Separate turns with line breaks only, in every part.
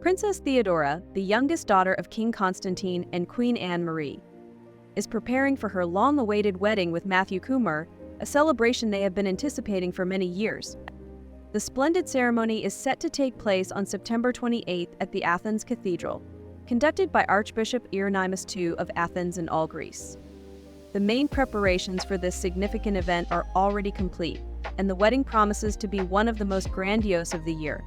Princess Theodora, the youngest daughter of King Constantine and Queen Anne-Marie, is preparing for her long-awaited wedding with Matthew Kumar, a celebration they have been anticipating for many years. The splendid ceremony is set to take place on September 28th at the Athens Cathedral, conducted by Archbishop Hieronymus II of Athens and all Greece. The main preparations for this significant event are already complete, and the wedding promises to be one of the most grandiose of the year.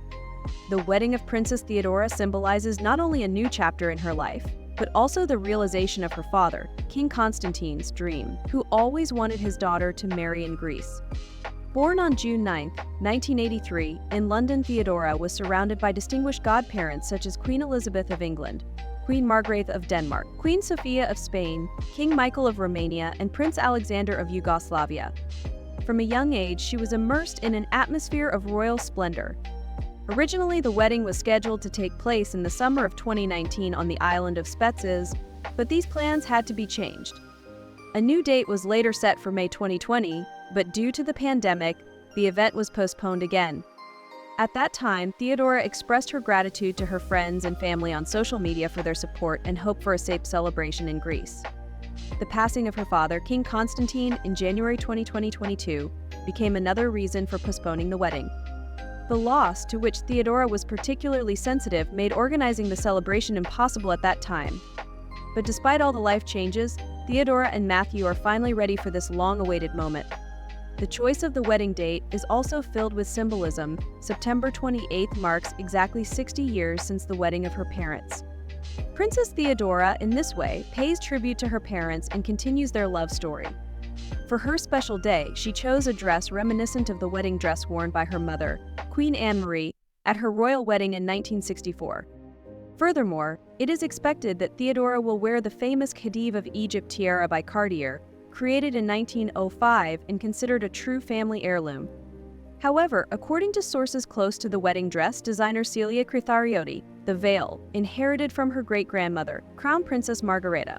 The wedding of Princess Theodora symbolizes not only a new chapter in her life, but also the realization of her father, King Constantine's dream, who always wanted his daughter to marry in Greece. Born on June 9, 1983, in London, Theodora was surrounded by distinguished godparents such as Queen Elizabeth of England, Queen Margaret of Denmark, Queen Sofia of Spain, King Michael of Romania, and Prince Alexander of Yugoslavia. From a young age, she was immersed in an atmosphere of royal splendor. Originally, the wedding was scheduled to take place in the summer of 2019 on the island of Spetses, but these plans had to be changed. A new date was later set for May 2020, but due to the pandemic, the event was postponed again. At that time, Theodora expressed her gratitude to her friends and family on social media for their support and hope for a safe celebration in Greece. The passing of her father, King Constantine, in January 2022, became another reason for postponing the wedding. The loss, to which Theodora was particularly sensitive, made organizing the celebration impossible at that time. But despite all the life changes, Theodora and Matthew are finally ready for this long-awaited moment. The choice of the wedding date is also filled with symbolism. September 28th marks exactly 60 years since the wedding of her parents. Princess Theodora, in this way, pays tribute to her parents and continues their love story. For her special day, she chose a dress reminiscent of the wedding dress worn by her mother, Queen Anne-Marie, at her royal wedding in 1964. Furthermore, it is expected that Theodora will wear the famous Khedive of Egypt tiara by Cartier, created in 1905 and considered a true family heirloom. However, according to sources close to the wedding dress designer Celia Crithariotti, the veil, inherited from her great-grandmother, Crown Princess Margareta,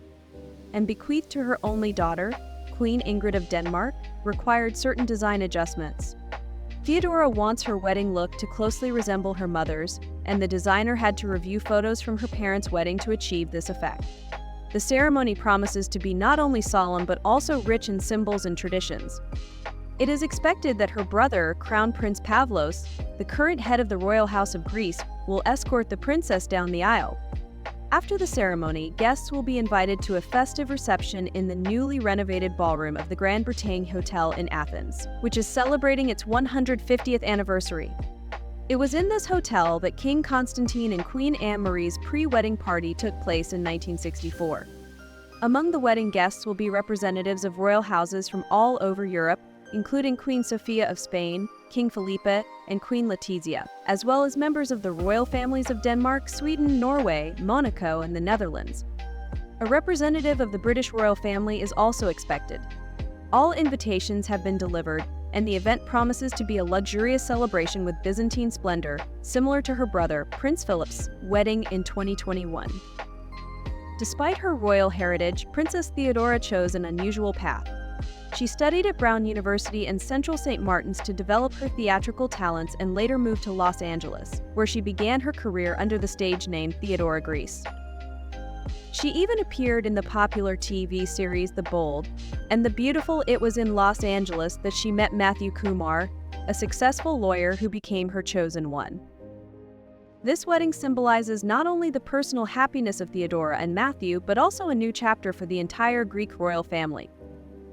and bequeathed to her only daughter, Queen Ingrid of Denmark, required certain design adjustments. Theodora wants her wedding look to closely resemble her mother's, and the designer had to review photos from her parents' wedding to achieve this effect. The ceremony promises to be not only solemn but also rich in symbols and traditions. It is expected that her brother, Crown Prince Pavlos, the current head of the royal house of Greece, will escort the princess down the aisle. After the ceremony, guests will be invited to a festive reception in the newly renovated ballroom of the Grand Bretagne Hotel in Athens, which is celebrating its 150th anniversary. It was in this hotel that King Constantine and Queen Anne-Marie's pre-wedding party took place in 1964. Among the wedding guests will be representatives of royal houses from all over Europe, including Queen Sofia of Spain, King Felipe, and Queen Letizia, as well as members of the royal families of Denmark, Sweden, Norway, Monaco, and the Netherlands. A representative of the British royal family is also expected. All invitations have been delivered, and the event promises to be a luxurious celebration with Byzantine splendor, similar to her brother, Prince Philip's, wedding in 2021. Despite her royal heritage, Princess Theodora chose an unusual path. She studied at Brown University and Central St. Martin's to develop her theatrical talents and later moved to Los Angeles, where she began her career under the stage name Theodora of Greece. She even appeared in the popular TV series The Bold and the beautiful It Was in Los Angeles that she met Matthew Kumar, a successful lawyer who became her chosen one. This wedding symbolizes not only the personal happiness of Theodora and Matthew, but also a new chapter for the entire Greek royal family.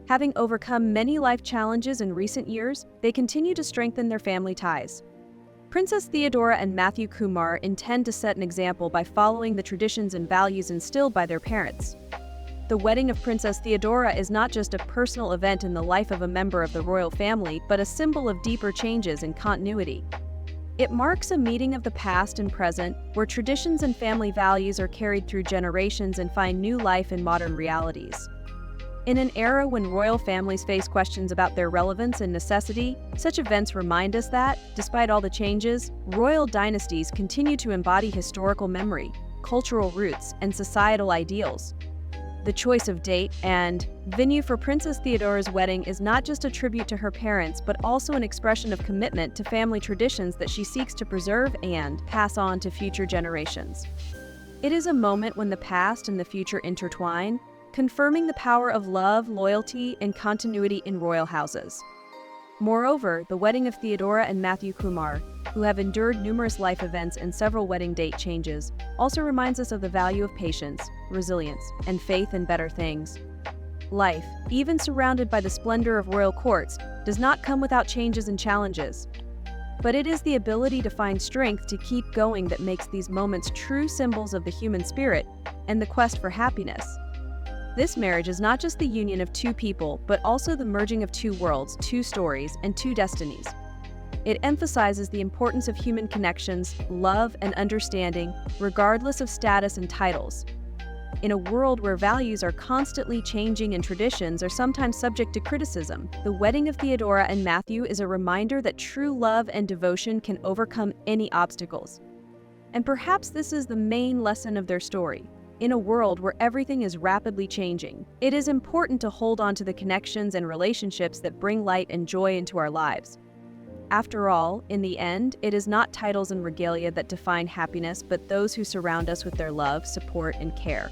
Having overcome many life challenges in recent years, they continue to strengthen their family ties. Princess Theodora and Matthew Kumar intend to set an example by following the traditions and values instilled by their parents. The wedding of Princess Theodora is not just a personal event in the life of a member of the royal family, but a symbol of deeper changes and continuity. It marks a meeting of the past and present, where traditions and family values are carried through generations and find new life in modern realities. In an era when royal families face questions about their relevance and necessity, such events remind us that, despite all the changes, royal dynasties continue to embody historical memory, cultural roots, and societal ideals. The choice of date and venue for Princess Theodora's wedding is not just a tribute to her parents, but also an expression of commitment to family traditions that she seeks to preserve and pass on to future generations. It is a moment when the past and the future intertwine, confirming the power of love, loyalty, and continuity in royal houses. Moreover, the wedding of Theodora and Matthew Kumar, who have endured numerous life events and several wedding date changes, also reminds us of the value of patience, resilience, and faith in better things. Life, even surrounded by the splendor of royal courts, does not come without changes and challenges. But it is the ability to find strength to keep going that makes these moments true symbols of the human spirit and the quest for happiness. This marriage is not just the union of two people, but also the merging of two worlds, two stories, and two destinies. It emphasizes the importance of human connections, love, and understanding, regardless of status and titles. In a world where values are constantly changing and traditions are sometimes subject to criticism, the wedding of Theodora and Matthew is a reminder that true love and devotion can overcome any obstacles. And perhaps this is the main lesson of their story. In a world where everything is rapidly changing, it is important to hold on to the connections and relationships that bring light and joy into our lives. After all, in the end, it is not titles and regalia that define happiness, but those who surround us with their love, support, and care.